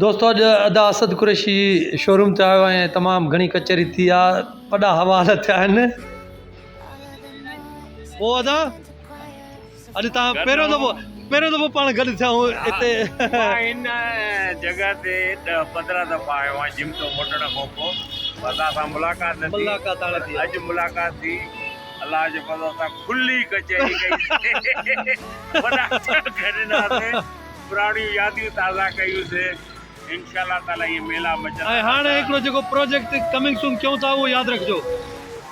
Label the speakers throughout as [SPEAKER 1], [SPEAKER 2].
[SPEAKER 1] दोस्तों अॼु अदा असद कुरैशी शोरूम ते आयो आहियां। तमामु घणी कचहरी थी आहे, वॾा हवाल थिया आहिनि। पोइ अदा अॼु तव्हां पहिरियों दफ़ो पाण गॾु थिया आहियूं हिते।
[SPEAKER 2] हिन जॻह ते 10-15 दफ़ा आयो आहियां जिम तो मोटण खां पोइ। बस असां मुलाक़ात थी। अॼु मुलाक़ात थी। अलाह जे फज़ल सां खुली कचहरी कई। वॾा गॾिनासीं, पुराणी यादियूं ताज़ा कयूंसीं। इंशाअल्लाह ताला ये मेला मचंदा।
[SPEAKER 1] ऐं हाणे हिकिड़ो जेको प्रोजेक्ट कमिंग सून कयूं था उहो यादि रखिजो,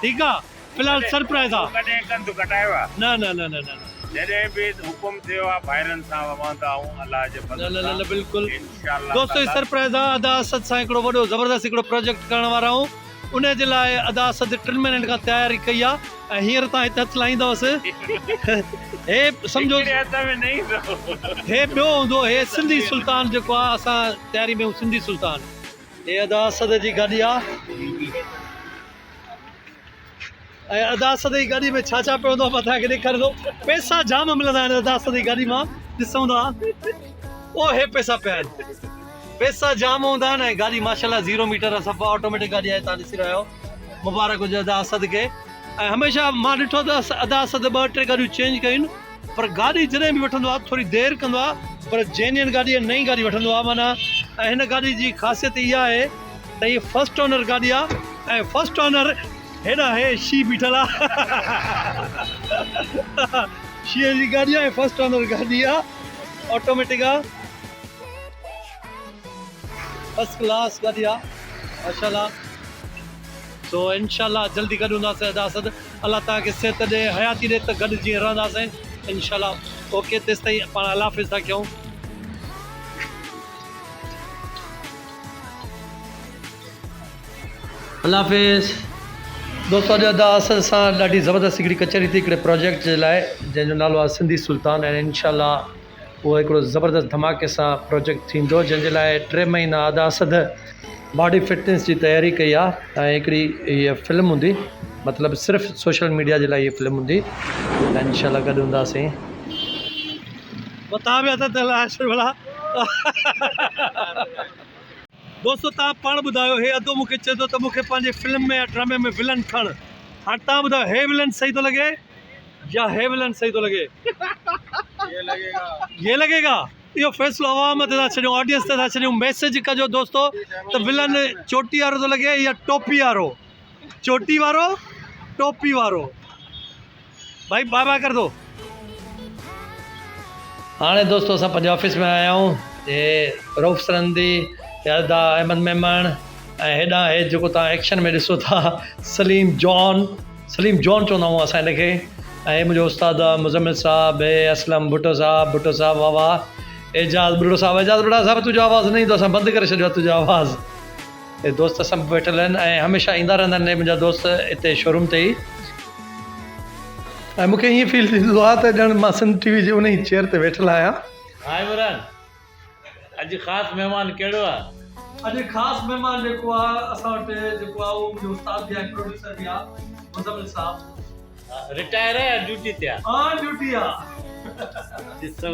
[SPEAKER 1] ठीकु आहे? फ़िलहाल सरप्राइज़ आहे।
[SPEAKER 2] कॾहिं कंदु कटायो आहे?
[SPEAKER 1] न न न न न
[SPEAKER 2] जॾहिं बि हुकुम थियो आहे भाइरनि सां वहंदा आहियूं अलाह जे फज़ल सां।
[SPEAKER 1] न बिल्कुलु
[SPEAKER 2] इंशाअल्लाह
[SPEAKER 1] दोस्तो ही सरप्राइज़ आहे। अदा असद सां हिकिड़ो वॾो ज़बरदस्त हिकिड़ो प्रोजेक्ट करण वारा आहियूं। उन जे लाइ अदा असद 3 महीननि खां तयारी कई आहे ऐं हींअर तव्हां हिते हथु लाहींदवसि। हे सम्झो
[SPEAKER 2] हथ में न ईंदो।
[SPEAKER 1] हे ॿियो हूंदो, हे सिंधी सुल्तान जेको आहे, असां तयारी में सिंधी सुल्तान। हे अदा असद जी गाॾी आहे ऐं अदा असद जी गाॾी में छा छा पियो हूंदो आहे मां तव्हांखे ॾेखारे थो। पैसा जाम मिलंदा आहिनि अदा असद जी गाॾी मां, ॾिसूं था ओ हे पैसा पिया आहिनि, पैसा जाम हूंदा आहिनि। ऐं गाॾी माशाल्लाह 0 मीटर सफ़ा ऑटोमेटिक गाॾी आहे, तव्हां ॾिसी रहिया आहियो। मुबारक हुजे अदा असद खे। ऐं हमेशह मां ॾिठो त अदा असद 2-3 गाॾियूं चेंज कयूं, पर गाॾी जॾहिं बि वठंदो आहे थोरी देरि कंदो आहे, पर जेन्युइन गाॾी नई गाॾी वठंदो आहे माना। ऐं हिन गाॾी जी ख़ासियत इहा आहे त हीअ फर्स्ट ओनर गाॾी आहे ऐं फर्स्ट ओनर हेॾा हे शींहुं बीठल आहे। शींहं जी गाॾी आहे, फर्स्ट ओनर गाॾी आहे, ऑटोमेटिक आहे, फर्स्ट क्लास गाॾी आहे माशाल्लाह। सो इंशाल्लाह जल्दी गॾु हूंदासीं अदा असद। अल्लाह तव्हांखे सिहत ॾे, हयाती ॾे त गॾु जीअं रहंदासीं इंशाल्लाह। ओके, तेसि ताईं पाण अल्लाह हाफ़िज़ था कयूं। अल्लाह हाफ़िज़। दोस्तों अॼु अदा असद सां ॾाढी ज़बरदस्त हिकिड़ी कचहरी थी हिकिड़े प्रोजेक्ट जे लाइ, जंहिंजो नालो आहे सिंधी सुल्तान। ऐं इंशाल्लाह उहो हिकिड़ो ज़बरदस्त धमाके सां प्रोजेक्ट थींदो, जंहिंजे लाइ 3 महीना अदा असद बॉडी फिटनेस जी तयारी कई आहे। ऐं हिकिड़ी हीअ फिल्म हूंदी, मतिलबु सिर्फ़ु सोशल मीडिया जे लाइ हीअ फिल्म हूंदी ऐं इंशाल्लाह गॾु हूंदासीं। तव्हां बि हथ भला दोस्तो, तव्हां पाण ॿुधायो, हे अदो मूंखे चए थो त मूंखे पंहिंजे फिल्म में या ड्रामे में विलन खण। हाणे तव्हां ॿुधायो, हे विलन सही थो लॻे या हे विलन सही थो लॻे? ये लगेगा। इहो फ़ैसिलो अवाम ते था छॾियूं, ऑडियंस ते था छॾियूं। मैसेज कजो दोस्तो त विलन चोटी वारो थो लॻे या टोपी वारो? चोटी वारो, टोपी वारो? भाई बाय कर दो। हाणे दोस्तो असां पंहिंजे ऑफिस में आया आहियूं। हे रऊफ़ सरंदी, अदा अहमद मेमन, ऐं हेॾां हे जेको तव्हां एक्शन में ॾिसो था सलीम जॉन चवंदा आहियूं असां हिनखे। ऐं मुंहिंजो उस्तादु आहे मुज़म्मिल साहिबु, हे असलम भुट्टो साहिबु, वाह वाह। एजाज़ बुढ़ो साहिबु तुंहिंजो आवाज़ु न ईंदो, असां बंदि करे छॾियो आहे तुंहिंजो आवाज़ु। हे दोस्त सभु वेठल आहिनि ऐं हमेशह ईंदा रहंदा आहिनि मुंहिंजा दोस्त हिते शोरूम ते ई। ऐं मूंखे ईअं फील थींदो आहे त ॼण मां सिंध TV जी उन ई चेयर ते वेठल आहियां।
[SPEAKER 3] हाय इमरान, अॼु ख़ासि महिमान कहिड़ो आहे?
[SPEAKER 1] अॼु ख़ासि महिमान जेको आहे असां वटि जेको आहे उहो मुंहिंजो उस्ताद बि आहे, प्रोड्यूसर बि आहे, मुज़म्मिल साहिबु।
[SPEAKER 3] रिटायर है या ड्यूटी ते आहे?
[SPEAKER 1] ऑन ड्यूटी आहे।
[SPEAKER 3] ॾिसो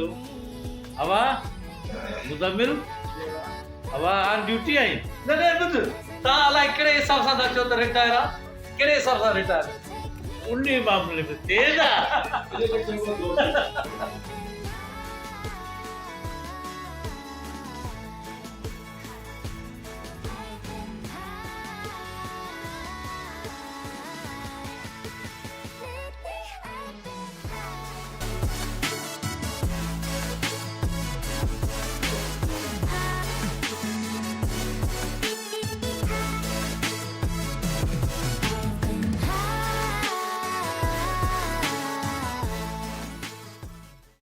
[SPEAKER 3] हवा मुज़म्मिल, हवा ऑन ड्यूटी आई?
[SPEAKER 1] न ॿुध, तव्हां अलाए कहिड़े हिसाब सां था चओ त रिटायर आहे? कहिड़े हिसाब सां रिटायर?
[SPEAKER 3] उन मामले में तेज़ आहे।